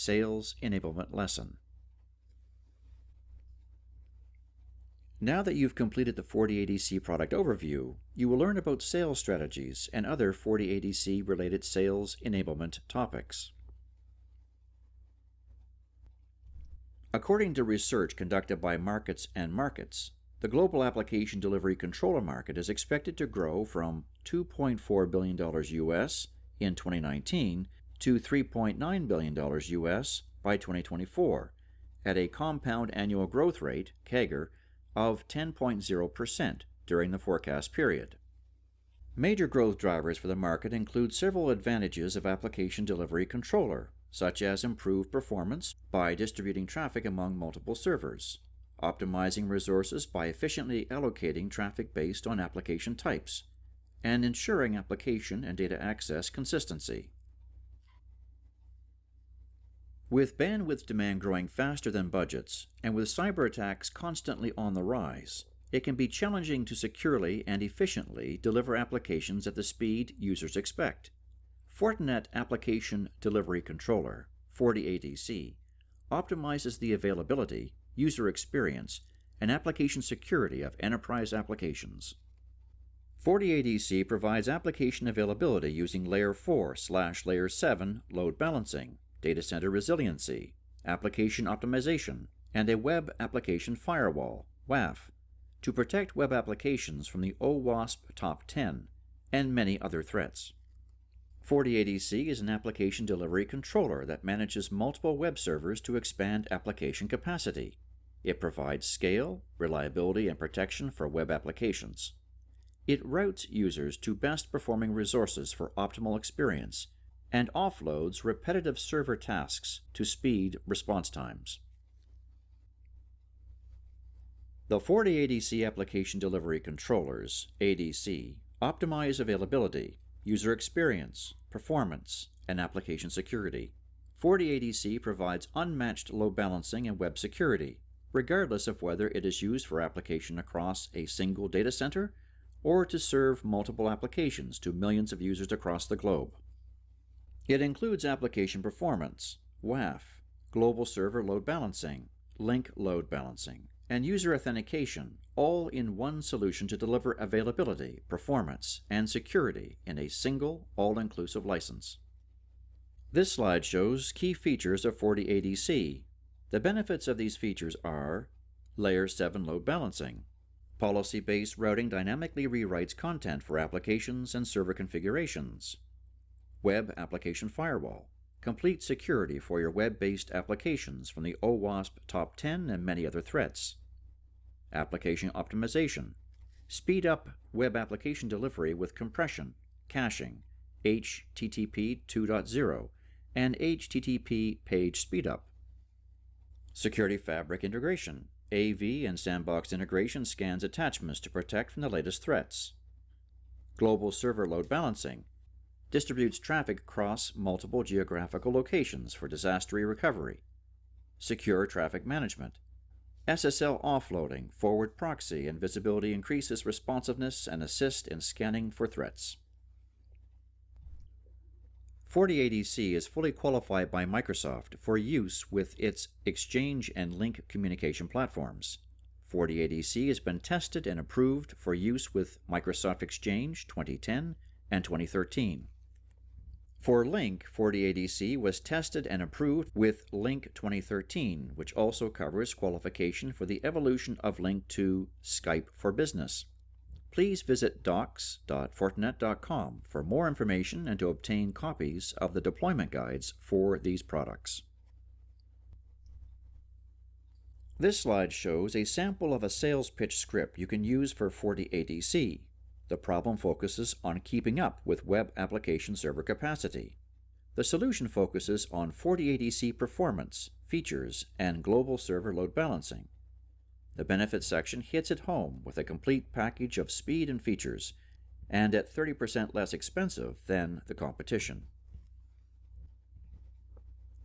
Sales Enablement Lesson. Now that you've completed the FortiADC product overview, you will learn about sales strategies and other FortiADC related sales enablement topics. According to research conducted by Markets and Markets, the global application delivery controller market is expected to grow from $2.4 billion US in 2019 to $3.9 billion US by 2024 at a compound annual growth rate, CAGR, of 10.0% during the forecast period. Major growth drivers for the market include several advantages of application delivery controller, such as improved performance by distributing traffic among multiple servers, optimizing resources by efficiently allocating traffic based on application types, and ensuring application and data access consistency. With bandwidth demand growing faster than budgets, and with cyber attacks constantly on the rise, it can be challenging to securely and efficiently deliver applications at the speed users expect. Fortinet Application Delivery Controller, FortiADC, optimizes the availability, user experience, and application security of enterprise applications. FortiADC provides application availability using Layer 4/Layer 7 load balancing, data center resiliency, application optimization, and a web application firewall, WAF, to protect web applications from the OWASP Top 10 and many other threats. FortiADC is an application delivery controller that manages multiple web servers to expand application capacity. It provides scale, reliability, and protection for web applications. It routes users to best performing resources for optimal experience and offloads repetitive server tasks to speed response times. The FortiADC Application Delivery Controllers, ADC, optimize availability, user experience, performance, and application security. FortiADC provides unmatched load balancing and web security, regardless of whether it is used for application across a single data center or to serve multiple applications to millions of users across the globe. It includes application performance, WAF, global server load balancing, link load balancing, and user authentication, all in one solution to deliver availability, performance, and security in a single, all-inclusive license. This slide shows key features of FortiADC. The benefits of these features are Layer 7 load balancing. Policy-based routing dynamically rewrites content for applications and server configurations. Web Application Firewall. Complete security for your web-based applications from the OWASP Top 10 and many other threats. Application Optimization. Speed up web application delivery with compression, caching, HTTP 2.0, and HTTP page speedup. Security Fabric Integration. AV and sandbox integration scans attachments to protect from the latest threats. Global Server Load Balancing. Distributes traffic across multiple geographical locations for disaster recovery. Secure Traffic Management. SSL offloading, forward proxy, and visibility increases responsiveness and assist in scanning for threats. FortiADC is fully qualified by Microsoft for use with its Exchange and Link communication platforms. FortiADC has been tested and approved for use with Microsoft Exchange 2010 and 2013. For Link, FortiADC was tested and approved with Link 2013, which also covers qualification for the evolution of Link to Skype for Business. Please visit docs.fortinet.com for more information and to obtain copies of the deployment guides for these products. This slide shows a sample of a sales pitch script you can use for FortiADC. The problem focuses on keeping up with web application server capacity. The solution focuses on FortiADC performance, features, and global server load balancing. The benefits section hits it home with a complete package of speed and features, and at 30% less expensive than the competition.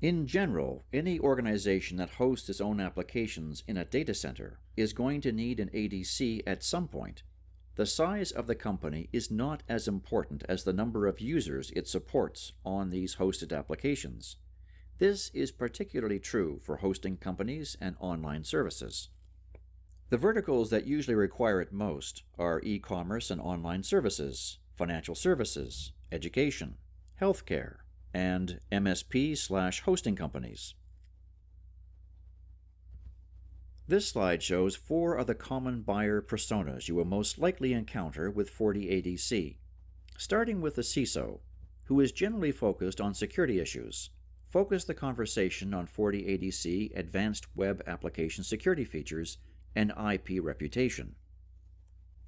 In general, any organization that hosts its own applications in a data center is going to need an ADC at some point. The size of the company is not as important as the number of users it supports on these hosted applications. This is particularly true for hosting companies and online services. The verticals that usually require it most are e-commerce and online services, financial services, education, healthcare, and MSP/hosting companies. This slide shows 4 of the common buyer personas you will most likely encounter with FortiADC, starting with the CISO, who is generally focused on security issues. Focus the conversation on FortiADC advanced web application security features and IP reputation.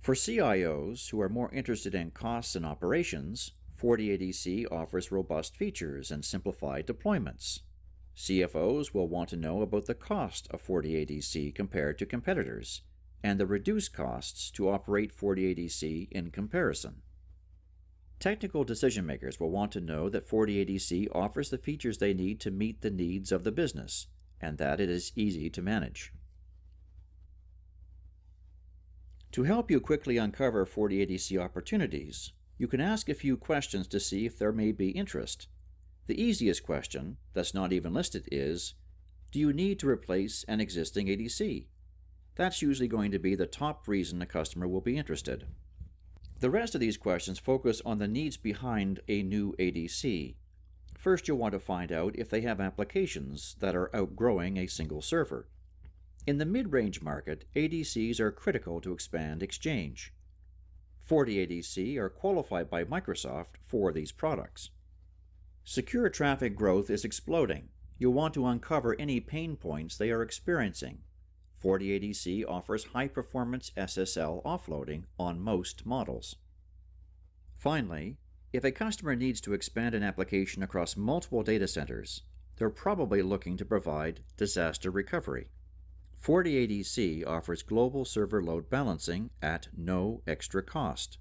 For CIOs who are more interested in costs and operations, FortiADC offers robust features and simplified deployments. CFOs will want to know about the cost of FortiADC compared to competitors, and the reduced costs to operate FortiADC in comparison. Technical decision makers will want to know that FortiADC offers the features they need to meet the needs of the business, and that it is easy to manage. To help you quickly uncover FortiADC opportunities, you can ask a few questions to see if there may be interest. The easiest question, that's not even listed, is, do you need to replace an existing ADC? That's usually going to be the top reason a customer will be interested. The rest of these questions focus on the needs behind a new ADC. First, you'll want to find out if they have applications that are outgrowing a single server. In the mid-range market, ADCs are critical to expand Exchange. FortiADC are qualified by Microsoft for these products. Secure traffic growth is exploding. You'll want to uncover any pain points they are experiencing. FortiADC offers high-performance SSL offloading on most models. Finally, if a customer needs to expand an application across multiple data centers, they're probably looking to provide disaster recovery. FortiADC offers global server load balancing at no extra cost.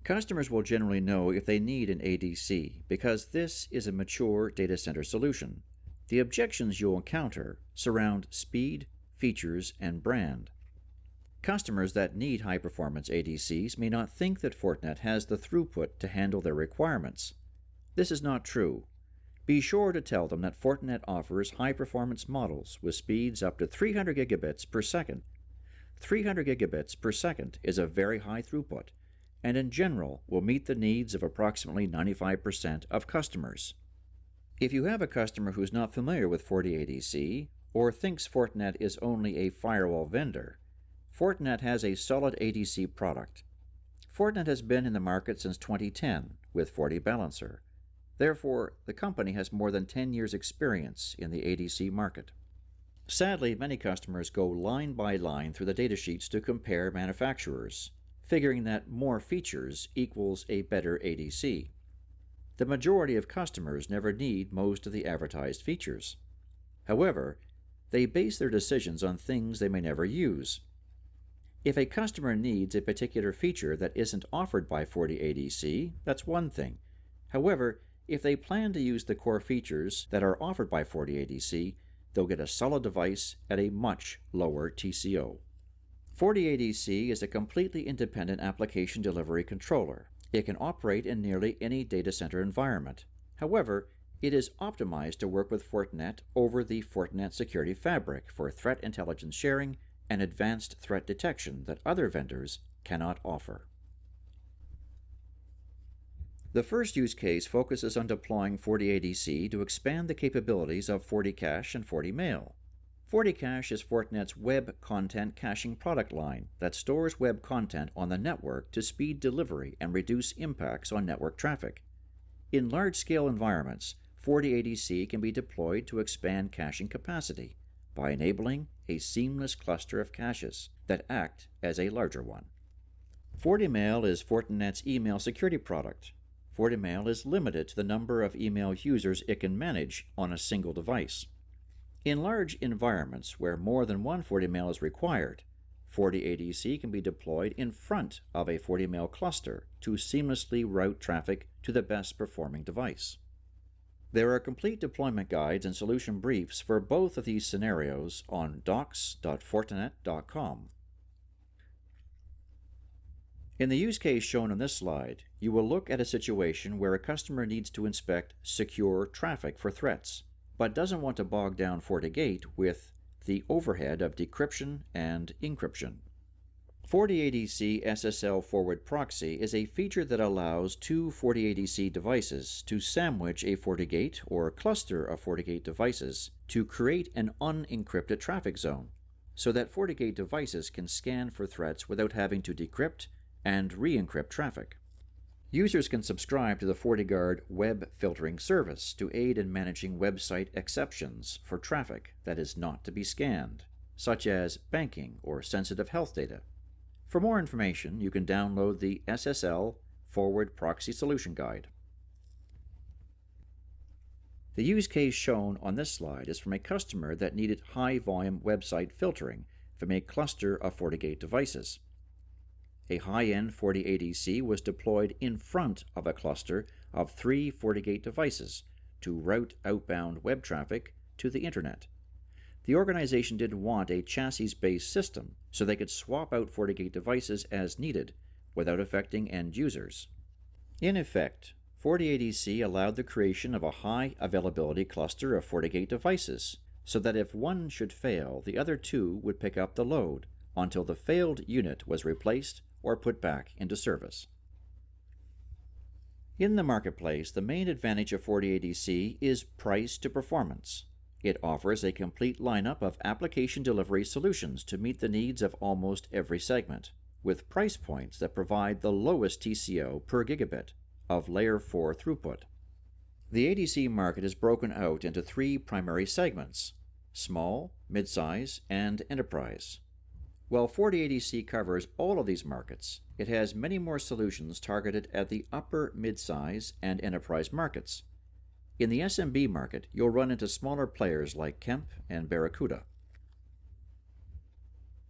Customers will generally know if they need an ADC because this is a mature data center solution. The objections you'll encounter surround speed, features, and brand. Customers that need high-performance ADCs may not think that Fortinet has the throughput to handle their requirements. This is not true. Be sure to tell them that Fortinet offers high-performance models with speeds up to 300 gigabits per second. 300 gigabits per second is a very high throughput, and in general will meet the needs of approximately 95% of customers. If you have a customer who's not familiar with FortiADC or thinks Fortinet is only a firewall vendor, Fortinet has a solid ADC product. Fortinet has been in the market since 2010 with FortiBalancer. Therefore, the company has more than 10 years' experience in the ADC market. Sadly, many customers go line by line through the datasheets to compare manufacturers, figuring that more features equals a better ADC. The majority of customers never need most of the advertised features. However, they base their decisions on things they may never use. If a customer needs a particular feature that isn't offered by FortiADC, that's one thing. However, if they plan to use the core features that are offered by FortiADC, they'll get a solid device at a much lower TCO. FortiADC is a completely independent application delivery controller. It can operate in nearly any data center environment. However, it is optimized to work with Fortinet over the Fortinet Security Fabric for threat intelligence sharing and advanced threat detection that other vendors cannot offer. The first use case focuses on deploying FortiADC to expand the capabilities of FortiCache and FortiMail. FortiCache is Fortinet's web content caching product line that stores web content on the network to speed delivery and reduce impacts on network traffic. In large-scale environments, FortiADC can be deployed to expand caching capacity by enabling a seamless cluster of caches that act as a larger one. FortiMail is Fortinet's email security product. FortiMail is limited to the number of email users it can manage on a single device. In large environments where more than one FortiMail is required, FortiADC can be deployed in front of a FortiMail cluster to seamlessly route traffic to the best performing device. There are complete deployment guides and solution briefs for both of these scenarios on docs.fortinet.com. In the use case shown on this slide, you will look at a situation where a customer needs to inspect secure traffic for threats, but doesn't want to bog down FortiGate with the overhead of decryption and encryption. Fortiadc SSL Forward Proxy is a feature that allows two Fortiadc devices to sandwich a FortiGate or cluster of FortiGate devices to create an unencrypted traffic zone, so that FortiGate devices can scan for threats without having to decrypt and re-encrypt traffic. Users can subscribe to the FortiGuard web filtering service to aid in managing website exceptions for traffic that is not to be scanned, such as banking or sensitive health data. For more information, you can download the SSL Forward Proxy Solution Guide. The use case shown on this slide is from a customer that needed high-volume website filtering from a cluster of FortiGate devices. A high-end FortiADC was deployed in front of a cluster of 3 FortiGate devices to route outbound web traffic to the Internet. The organization didn't want a chassis-based system, so they could swap out FortiGate devices as needed without affecting end users. In effect, FortiADC allowed the creation of a high-availability cluster of FortiGate devices, so that if one should fail, the other 2 would pick up the load until the failed unit was replaced or put back into service. In the marketplace, the main advantage of FortiADC is price to performance. It offers a complete lineup of application delivery solutions to meet the needs of almost every segment, with price points that provide the lowest TCO per gigabit of Layer 4 throughput. The ADC market is broken out into 3 primary segments: small, midsize, and enterprise. While FortiADC covers all of these markets, it has many more solutions targeted at the upper, midsize, and enterprise markets. In the SMB market, you'll run into smaller players like Kemp and Barracuda.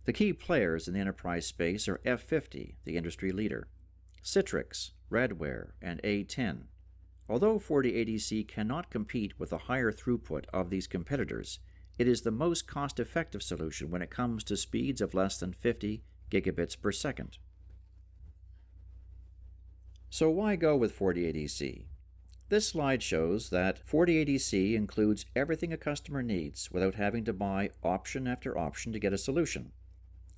The key players in the enterprise space are F50, the industry leader, Citrix, Radware, and A10. Although FortiADC cannot compete with the higher throughput of these competitors, it is the most cost-effective solution when it comes to speeds of less than 50 gigabits per second. So why go with FortiADC? This slide shows that FortiADC includes everything a customer needs without having to buy option after option to get a solution.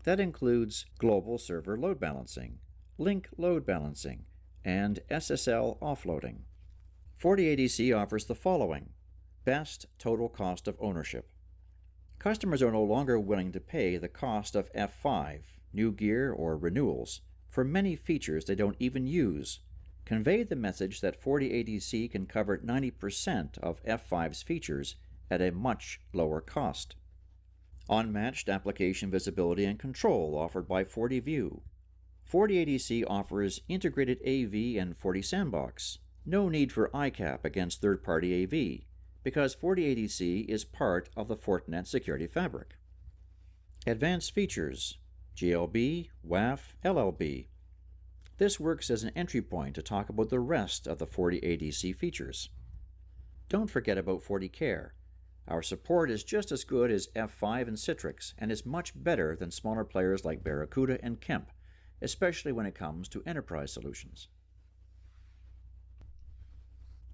That includes global server load balancing, link load balancing, and SSL offloading. FortiADC offers the following: best total cost of ownership. Customers are no longer willing to pay the cost of F5, new gear, or renewals for many features they don't even use. Convey the message that FortiADC can cover 90% of F5's features at a much lower cost. Unmatched application visibility and control offered by FortiView. FortiADC offers integrated AV and FortiSandbox. No need for ICAP against third-party AV, because FortiADC is part of the Fortinet security fabric. Advanced features: GLB, WAF, LLB. This works as an entry point to talk about the rest of the FortiADC features. Don't forget about FortiCare. Our support is just as good as F5 and Citrix, and is much better than smaller players like Barracuda and Kemp, especially when it comes to enterprise solutions.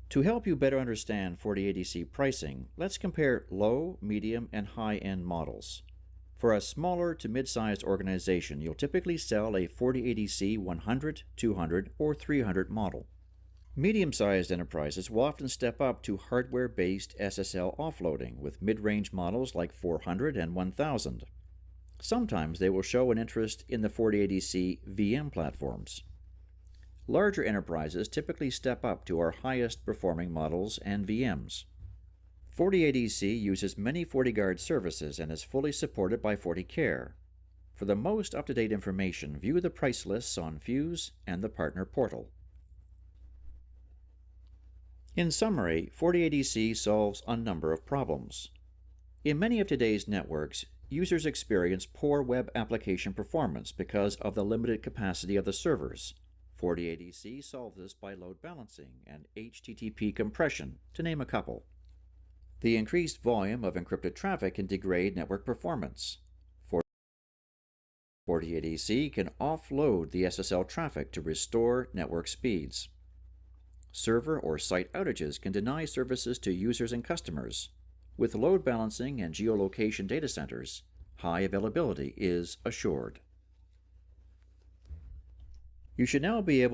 To help you better understand FortiADC pricing, let's compare low, medium, and high-end models. For a smaller to mid-sized organization, you'll typically sell a FortiADC 100, 200, or 300 model. Medium-sized enterprises will often step up to hardware-based SSL offloading with mid-range models like 400 and 1000. Sometimes they will show an interest in the FortiADC VM platforms. Larger enterprises typically step up to our highest performing models and VMs. FortiADC uses many FortiGuard services and is fully supported by FortiCare. For the most up-to-date information, view the price lists on Fuse and the Partner Portal. In summary, FortiADC solves a number of problems. In many of today's networks, users experience poor web application performance because of the limited capacity of the servers. FortiADC solves this by load balancing and HTTP compression, to name a couple. The increased volume of encrypted traffic can degrade network performance. FortiADC can offload the SSL traffic to restore network speeds. Server or site outages can deny services to users and customers. With load balancing and geolocation data centers, high availability is assured. You should now be able